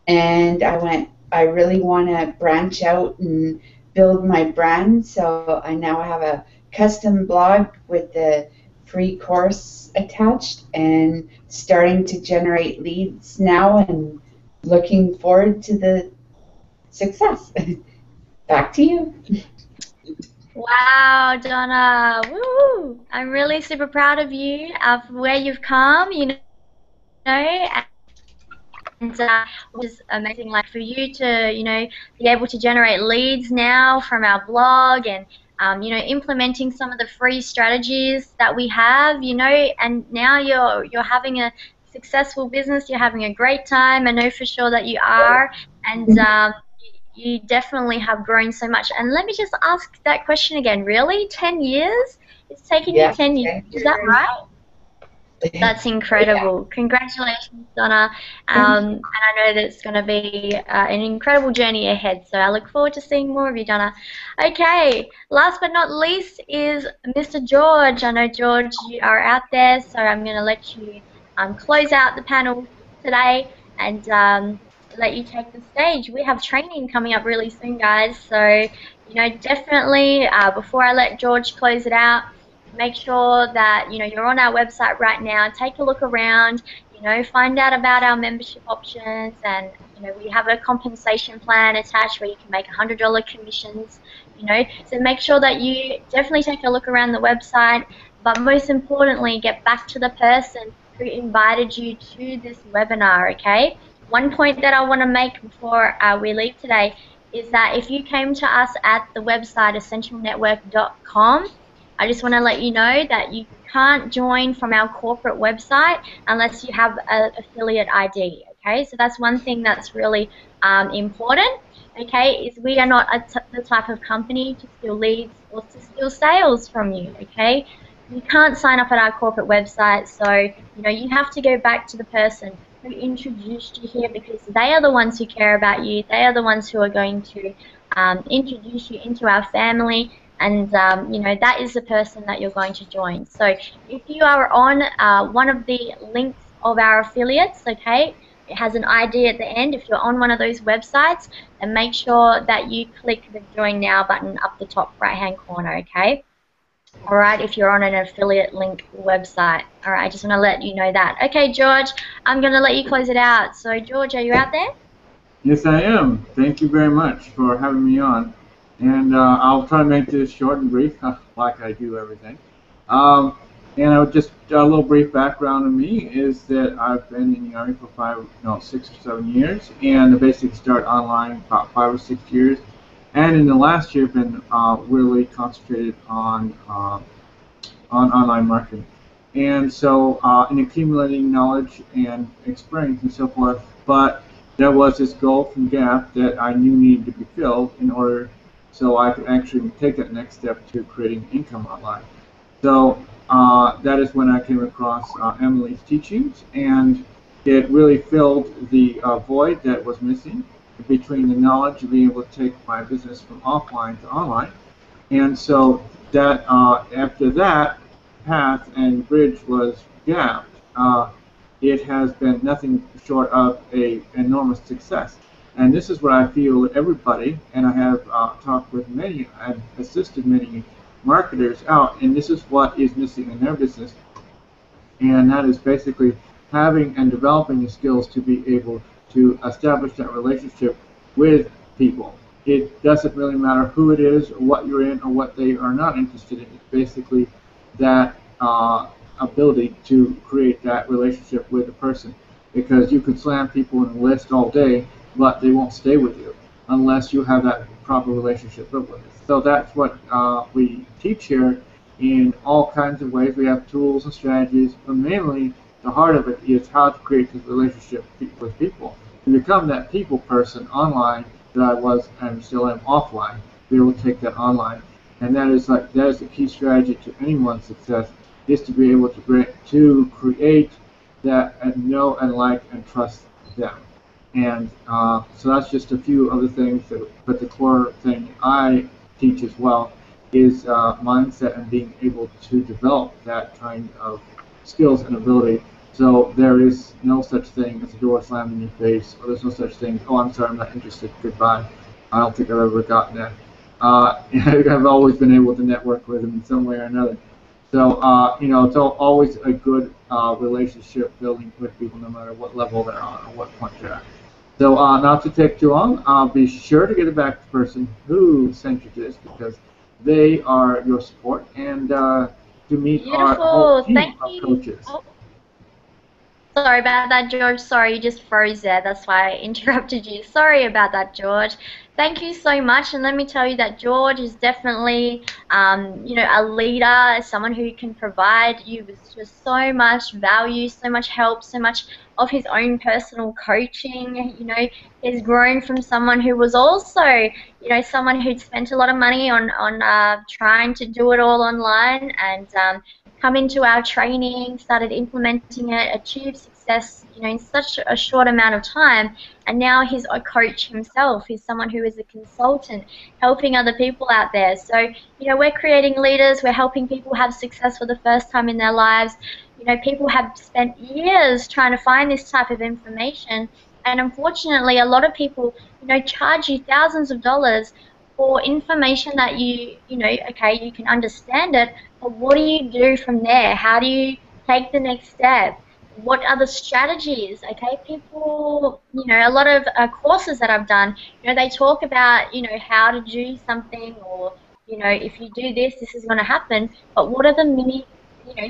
and I went, I really want to branch out and build my brand, so I now have a custom blog with the free course attached and starting to generate leads now and looking forward to the success. Back to you. Wow, Donna. Woo! I'm really super proud of you, of where you've come, and which is amazing, like, for you to, be able to generate leads now from our blog and, implementing some of the free strategies that we have, and now you're having a successful business, you're having a great time. I know for sure that you are, and you definitely have grown so much. And let me just ask that question again. Really? 10 years? It's taken you 10 years. Is that right? That's incredible. Congratulations, Donna. And I know that it's going to be an incredible journey ahead, so I look forward to seeing more of you, Donna. Okay, last but not least is Mr. George. I know, George, you are out there, so I'm going to let you close out the panel today and let you take the stage. We have training coming up really soon, guys, so definitely before I let George close it out, make sure that you're on our website right now. Take a look around. Find out about our membership options, and we have a compensation plan attached where you can make $100 commissions. So make sure that you definitely take a look around the website. But most importantly, get back to the person who invited you to this webinar. Okay. One point that I want to make before we leave today is that if you came to us at the website essentialnetwork.com, I just want to let you know that you can't join from our corporate website unless you have an affiliate ID, okay? So that's one thing that's really important, okay, is we are not the type of company to steal leads or to steal sales from you, okay? You can't sign up at our corporate website, so, you have to go back to the person who introduced you here, because they are the ones who care about you. They are the ones who are going to introduce you into our family. And, that is the person that you're going to join. So if you are on one of the links of our affiliates, okay, it has an ID at the end. If you're on one of those websites, then make sure that you click the Join Now button up the top right-hand corner, okay? All right, if you're on an affiliate link website. All right, I just want to let you know that. Okay, George, I'm going to let you close it out. So, George, are you out there? Yes, I am. Thank you very much for having me on. And I'll try to make this short and brief, like I do everything. And I would just a little brief background on me is that I've been in the Army for 6 or 7 years, and the basic start online about 5 or 6 years. And in the last year, been really concentrated on online marketing. And so, in accumulating knowledge and experience and so forth, but there was this gulf and gap that I knew needed to be filled in order so I could actually take that next step to creating income online. So that is when I came across Emily's teachings, and it really filled the void that was missing between the knowledge of being able to take my business from offline to online. And so that after that path and bridge was gapped, it has been nothing short of an enormous success. And this is what I feel that everybody, and I have talked with many and assisted many marketers out, and this is what is missing in their business, and that is basically having and developing the skills to be able to establish that relationship with people. It doesn't really matter who it is, or what you're in, or what they are not interested in. It's basically that ability to create that relationship with a person, because you can slam people in the list all day, but they won't stay with you unless you have that proper relationship with them. So that's what we teach here in all kinds of ways. We have tools and strategies, but mainly the heart of it is how to create this relationship with people, to become that people person online that I was and still am offline, be able to take that online. And that is the key strategy to anyone's success, is to be able to create that and know and like and trust them. And so that's just a few other things, but the core thing I teach as well is mindset and being able to develop that kind of skills and ability. So there is no such thing as a door slammed in your face, or there's no such thing, oh, I'm sorry, I'm not interested, goodbye. I don't think I've ever gotten that. I've always been able to network with them in some way or another. So, it's always a good relationship building with people, no matter what level they're on or what point they're at. So, not to take too long, be sure to get it back to the person who sent you this, because they are your support, and to meet our whole team of coaches. Oh. Sorry about that, George. Sorry, you just froze there. That's why I interrupted you. Sorry about that, George. Thank you so much. And let me tell you that George is definitely, a leader, someone who can provide you with just so much value, so much help, so much of his own personal coaching. He's grown from someone who was also, someone who'd spent a lot of money on trying to do it all online, and come into our training, started implementing it, achieved success, in such a short amount of time. And now he's a coach himself. He's someone who is a consultant, helping other people out there. So, we're creating leaders. We're helping people have success for the first time in their lives. People have spent years trying to find this type of information. And unfortunately, a lot of people, charge you thousands of dollars for information that okay, you can understand it, but what do you do from there? How do you take the next step? What are the strategies? Okay, people, a lot of courses that I've done, they talk about, how to do something, or, if you do this, this is going to happen, but what are the mini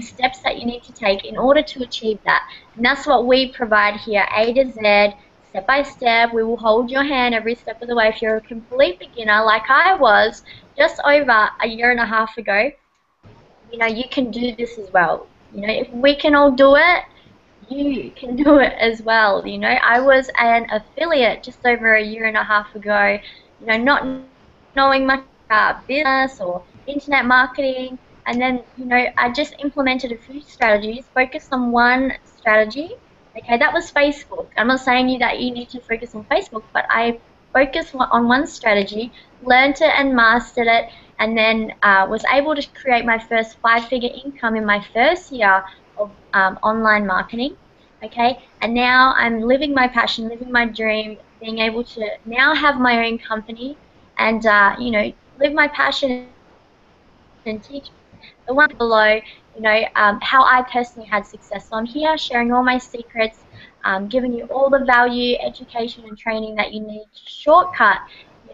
steps that you need to take in order to achieve that? And that's what we provide here, A to Z, step by step. We will hold your hand every step of the way. If you're a complete beginner, like I was just over a year and a half ago, you can do this as well. If we can all do it, you can do it as well. I was an affiliate just over a year and a half ago, not knowing much about business or internet marketing. And then, I just implemented a few strategies, focused on one strategy. Okay, that was Facebook. I'm not saying that you need to focus on Facebook, but I focused on one strategy, learned it and mastered it, and then was able to create my first 5-figure income in my first year of online marketing. Okay, and now I'm living my passion, living my dream, being able to now have my own company and, live my passion and teach the one below, how I personally had success. So I'm here sharing all my secrets, giving you all the value, education, and training that you need to shortcut,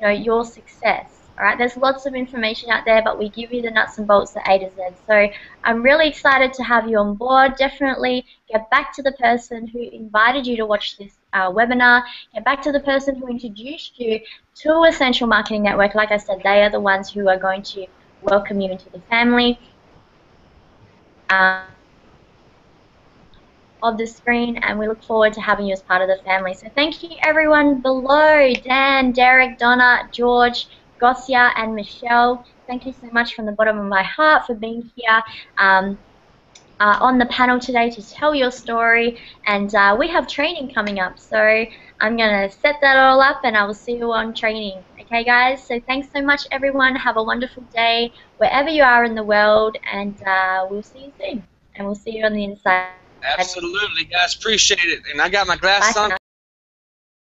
your success. All right, there's lots of information out there, but we give you the nuts and bolts, the A to Z. So I'm really excited to have you on board. Definitely get back to the person who invited you to watch this webinar. Get back to the person who introduced you to Essential Marketing Network. Like I said, they are the ones who are going to welcome you into the family of the screen, and we look forward to having you as part of the family. So thank you everyone below, Dan, Derek, Donna, George, Gosia, and Michelle. Thank you so much from the bottom of my heart for being here on the panel today to tell your story. And we have training coming up, so I'm going to set that all up and I will see you on training. Okay, guys? So thanks so much, everyone. Have a wonderful day wherever you are in the world, and we'll see you soon. And we'll see you on the inside. Absolutely, guys. Appreciate it. And I got my glasses on.